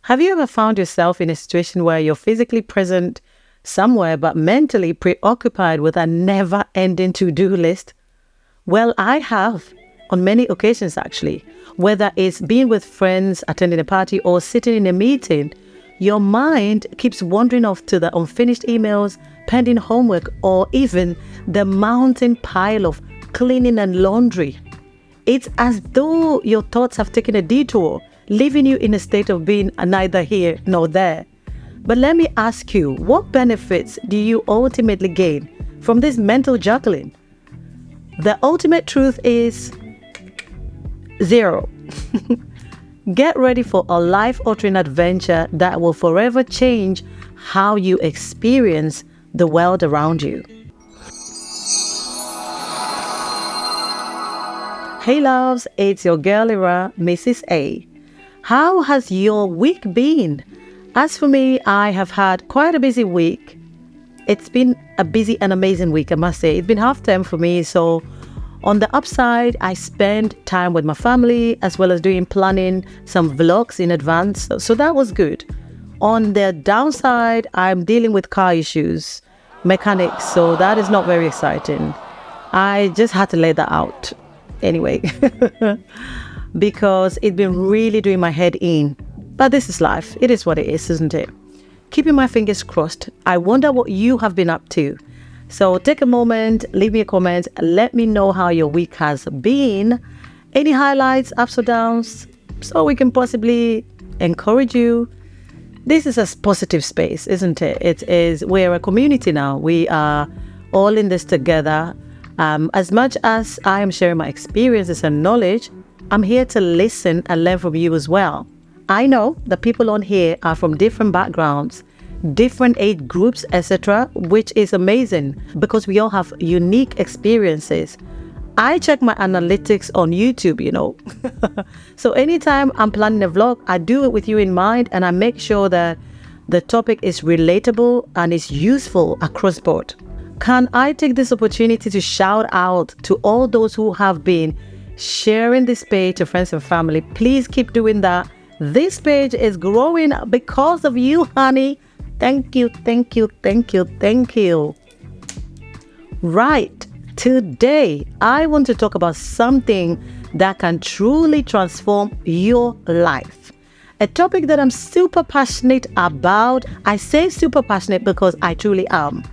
Have you ever found yourself in a situation where you're physically present somewhere but mentally preoccupied with a never-ending to-do list? Well, I have on many occasions actually. Whether it's being with friends, attending a party, or sitting in a meeting, your mind keeps wandering off to the unfinished emails, pending homework, or even the mountain pile of cleaning and laundry. It's as though your thoughts have taken a detour, leaving you in a state of being neither here nor there. But let me ask you, what benefits do you ultimately gain from this mental juggling? The ultimate truth is zero. Get ready for a life-altering adventure that will forever change how you experience the world around you. Hey loves, it's your girl Ira, Mrs. A. How has your week been? As for me, I have had quite a busy week. It's been a busy and amazing week, I must say. It's been half term for me, so on the upside, I spend time with my family as well as doing planning some vlogs in advance. So that was good. On the downside, I'm dealing with car issues, mechanics, so that is not very exciting. I just had to let that out anyway, because it's been really doing my head in. But this is life. It is what it is, isn't it? Keeping my fingers crossed. I wonder what you have been up to. So take a moment, leave me a comment, let me know how your week has been. Any highlights, ups or downs, so we can possibly encourage you. This is a positive space, isn't it? We're a community now. We are all in this together. As much as I am sharing my experiences and knowledge, I'm here to listen and learn from you as well. I know the people on here are from different backgrounds, different age groups, etc., which is amazing because we all have unique experiences. I check my analytics on YouTube, So anytime I'm planning a vlog, I do it with you in mind, and I make sure that the topic is relatable and is useful across board. Can I take this opportunity to shout out to all those who have been sharing this page to friends and family? Please keep doing that. This page is growing because of you, honey. Thank you, thank you, thank you, thank you. Right, today I want to talk about something that can truly transform your life. A topic that I'm super passionate about. I say super passionate because I truly am.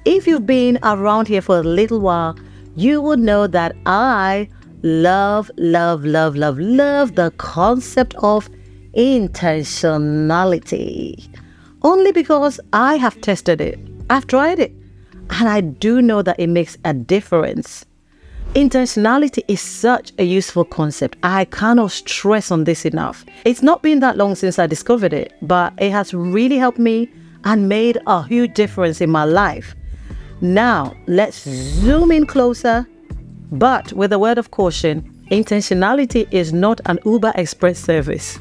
If you've been around here for a little while, you would know that I love the concept of intentionality. Only because I have tested it, I've tried it, and I do know that it makes a difference. Intentionality is such a useful concept. I cannot stress on this enough. It's not been that long since I discovered it, but it has really helped me and made a huge difference in my life. Now, let's zoom in closer, but with a word of caution, intentionality is not an Uber Express service.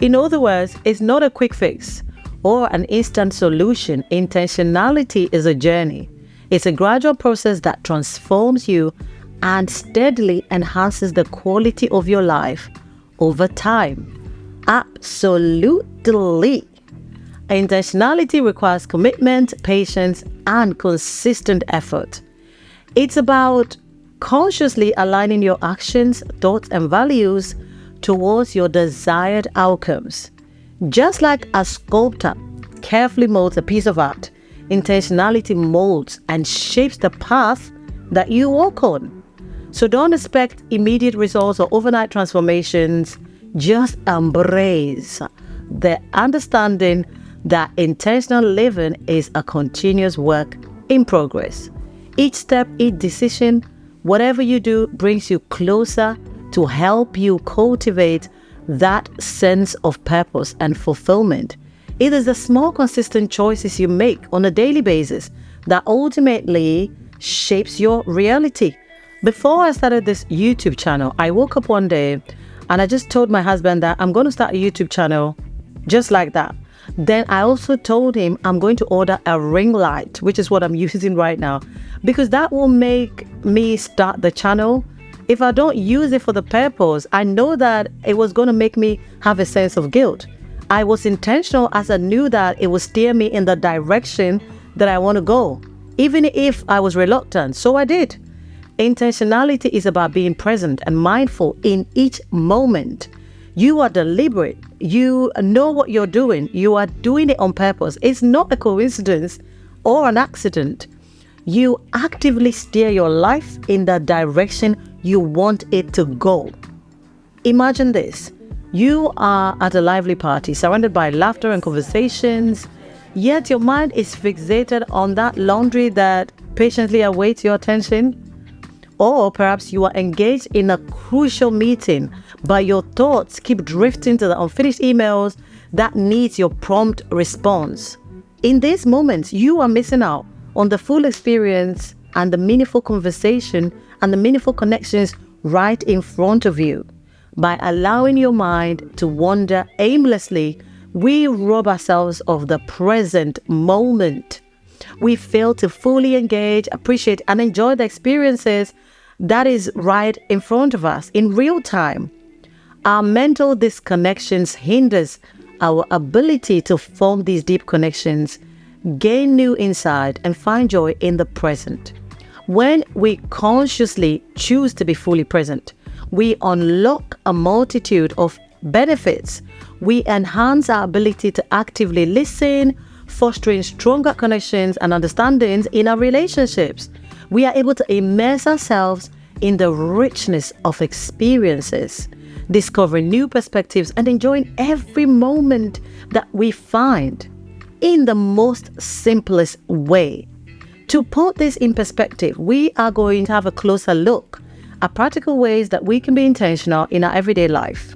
In other words, it's not a quick fix or an instant solution. Intentionality is a journey. It's a gradual process that transforms you and steadily enhances the quality of your life over time. Absolutely. Intentionality requires commitment, patience, and consistent effort. It's about consciously aligning your actions, thoughts, and values towards your desired outcomes. Just like a sculptor carefully molds a piece of art, intentionality molds and shapes the path that you walk on. So don't expect immediate results or overnight transformations. Just embrace the understanding that intentional living is a continuous work in progress. Each step, each decision, whatever you do brings you closer to help you cultivate that sense of purpose and fulfillment. It is the small, consistent choices you make on a daily basis that ultimately shapes your reality. Before I started this YouTube channel, I woke up one day and I just told my husband that I'm going to start a YouTube channel just like that. Then I also told him I'm going to order a ring light, which is what I'm using right now, because that will make me start the channel. If I don't use it for the purpose, I know that it was going to make me have a sense of guilt. I was intentional as I knew that it would steer me in the direction that I want to go, even if I was reluctant. So I did. Intentionality is about being present and mindful in each moment. You are deliberate. You know what you're doing. You are doing it on purpose. It's not a coincidence or an accident. You actively steer your life in the direction you want it to go. Imagine this. You are at a lively party, surrounded by laughter and conversations, yet your mind is fixated on that laundry that patiently awaits your attention. Or perhaps you are engaged in a crucial meeting, but your thoughts keep drifting to the unfinished emails that needs your prompt response. In these moments, you are missing out on the full experience and the meaningful conversation and the meaningful connections right in front of you. By allowing your mind to wander aimlessly, we rob ourselves of the present moment. We fail to fully engage, appreciate, and enjoy the experiences that is right in front of us in real time. Our mental disconnections hinders our ability to form these deep connections, gain new insight, and find joy in the present. When we consciously choose to be fully present, we unlock a multitude of benefits. We enhance our ability to actively listen, fostering stronger connections and understandings in our relationships. We are able to immerse ourselves in the richness of experiences, discovering new perspectives and enjoying every moment that we find in the most simplest way. To put this in perspective, we are going to have a closer look at practical ways that we can be intentional in our everyday life.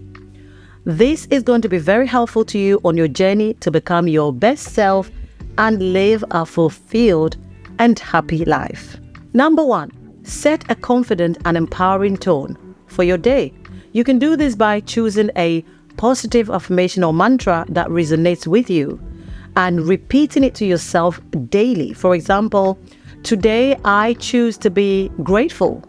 This is going to be very helpful to you on your journey to become your best self and live a fulfilled and happy life. Number 1, set a confident and empowering tone for your day. You can do this by choosing a positive affirmation or mantra that resonates with you and repeating it to yourself daily. For example, today I choose to be grateful,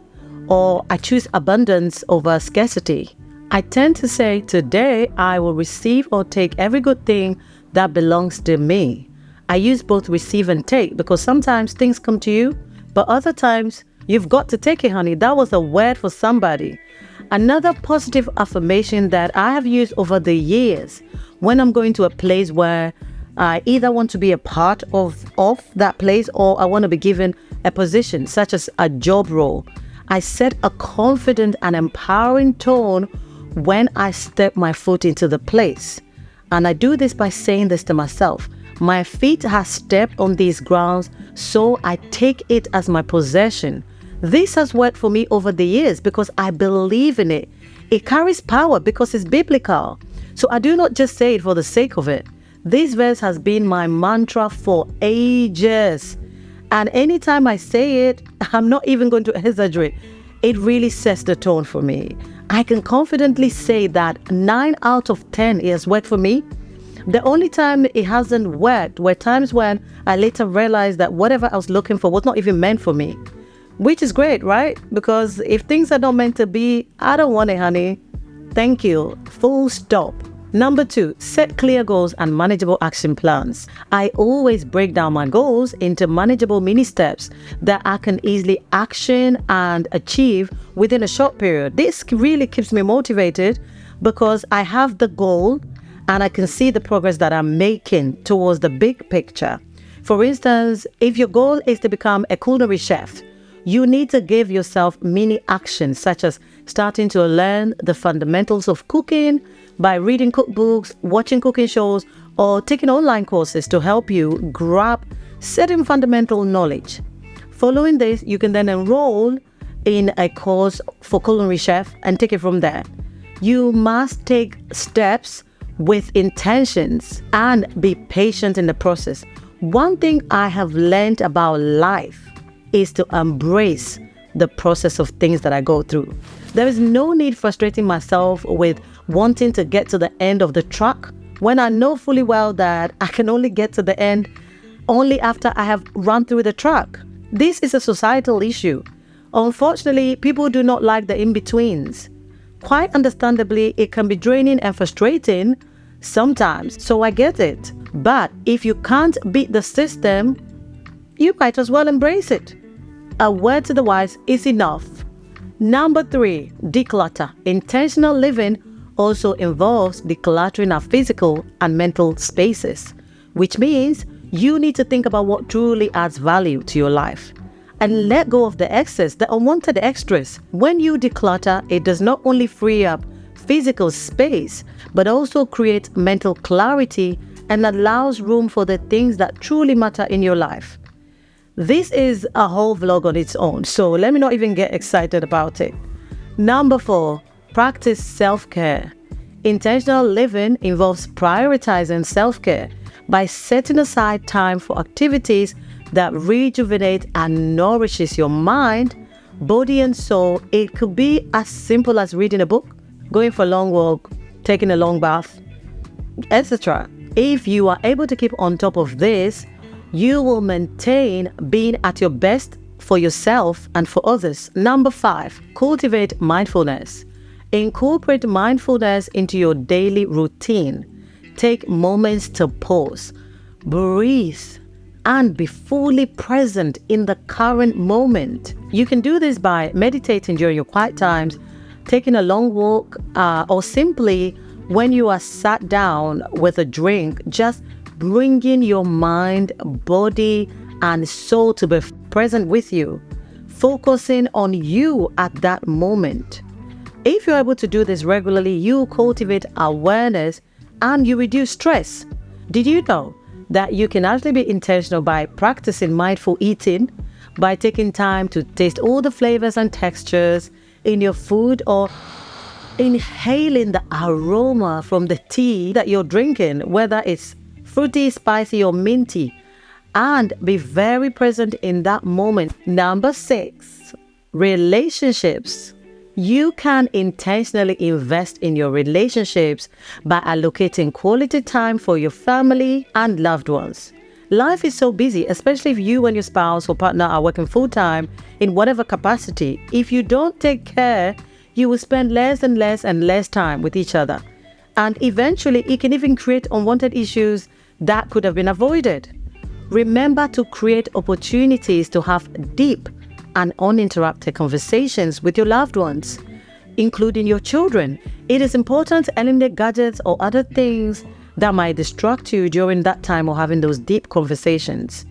or I choose abundance over scarcity. I tend to say, today I will receive or take every good thing that belongs to me. I use both receive and take because sometimes things come to you, but other times you've got to take it, honey. That was a word for somebody. Another positive affirmation that I have used over the years when I'm going to a place where I either want to be a part of that place or I want to be given a position such as a job role. I set a confident and empowering tone when I step my foot into the place. And I do this by saying this to myself. My feet have stepped on these grounds, so I take it as my possession. This has worked for me over the years because I believe in it. It carries power because it's biblical. So I do not just say it for the sake of it. This verse has been my mantra for ages. And anytime I say it, I'm not even going to exaggerate. It really sets the tone for me. I can confidently say that 9 out of 10 it has worked for me. The only time it hasn't worked were times when I later realized that whatever I was looking for was not even meant for me. Which is great, right? Because if things are not meant to be, I don't want it, honey. Thank you. Full stop. Number 2, set clear goals and manageable action plans. I always break down my goals into manageable mini steps that I can easily action and achieve within a short period. This really keeps me motivated because I have the goal and I can see the progress that I'm making towards the big picture. For instance, if your goal is to become a culinary chef, you need to give yourself mini actions such as starting to learn the fundamentals of cooking by reading cookbooks, watching cooking shows, or taking online courses to help you grab certain fundamental knowledge. Following this, you can then enroll in a course for culinary chef and take it from there. You must take steps with intentions and be patient in the process. One thing I have learned about life is to embrace the process of things that I go through. There is no need frustrating myself with wanting to get to the end of the track when I know fully well that I can only get to the end only after I have run through the track. This is a societal issue. Unfortunately, people do not like the in-betweens. Quite understandably, it can be draining and frustrating sometimes. So I get it. But if you can't beat the system, you might as well embrace it. A word to the wise is enough. Number 3, declutter. Intentional living also involves decluttering our physical and mental spaces, which means you need to think about what truly adds value to your life and let go of the excess, the unwanted extras. When you declutter, it does not only free up physical space, but also creates mental clarity and allows room for the things that truly matter in your life. This is a whole vlog on its own, so let me not even get excited about it. Number 4, practice self-care. Intentional living involves prioritizing self-care by setting aside time for activities that rejuvenate and nourishes your mind, body and soul. It could be as simple as reading a book, going for a long walk, taking a long bath, etc. If you are able to keep on top of this, you will maintain being at your best for yourself and for others. Number 5, cultivate mindfulness. Incorporate mindfulness into your daily routine. Take moments to pause, breathe, and be fully present in the current moment. You can do this by meditating during your quiet times, taking a long walk, or simply when you are sat down with a drink, just bringing your mind, body, and soul to be present with you, focusing on you at that moment. If you're able to do this regularly, you cultivate awareness and you reduce stress. Did you know that you can actually be intentional by practicing mindful eating, by taking time to taste all the flavors and textures in your food, or inhaling the aroma from the tea that you're drinking, whether it's fruity, spicy, or minty, and be very present in that moment. Number 6, relationships. You can intentionally invest in your relationships by allocating quality time for your family and loved ones. Life is so busy, especially if you and your spouse or partner are working full-time in whatever capacity. If you don't take care, you will spend less and less time with each other. And eventually, it can even create unwanted issues that could have been avoided. Remember to create opportunities to have deep and uninterrupted conversations with your loved ones, including your children. It is important to eliminate gadgets or other things that might distract you during that time or having those deep conversations.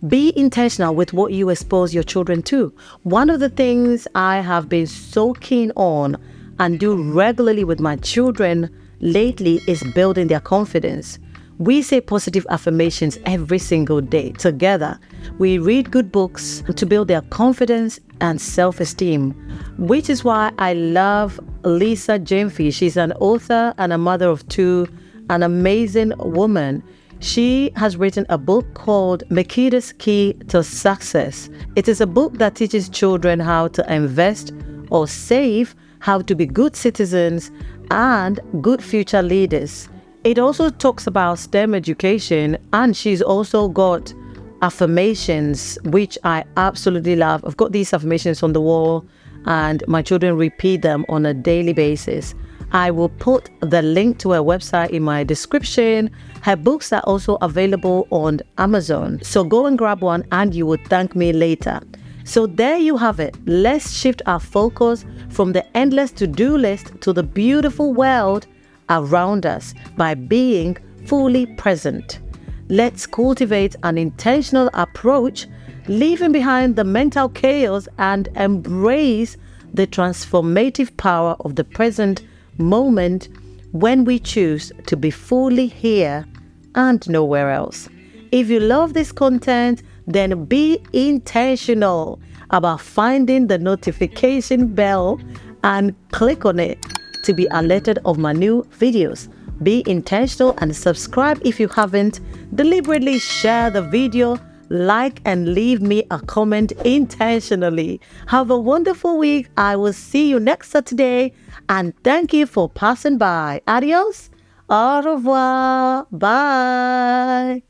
Be intentional with what you expose your children to. One of the things I have been so keen on and do regularly with my children lately is building their confidence. We say positive affirmations every single day together. We read good books to build their confidence and self-esteem, which is why I love Lisa Jamfi. She's an author and a mother of 2, an amazing woman. She has written a book called Makeda's Key to Success. It is a book that teaches children how to invest or save, how to be good citizens and good future leaders. It also talks about STEM education, and she's also got affirmations, which I absolutely love. I've got these affirmations on the wall, and my children repeat them on a daily basis. I will put the link to her website in my description. Her books are also available on Amazon. So go and grab one and you will thank me later. So there you have it. Let's shift our focus from the endless to-do list to the beautiful world around us by being fully present. Let's cultivate an intentional approach, leaving behind the mental chaos and embrace the transformative power of the present moment when we choose to be fully here and nowhere else. If you love this content, then be intentional about finding the notification bell and click on it to be alerted of my new videos. Be intentional and subscribe if you haven't. Deliberately share the video, like and leave me a comment intentionally. Have a wonderful week. I will see you next Saturday, and thank you for passing by. Adios. Au revoir. Bye.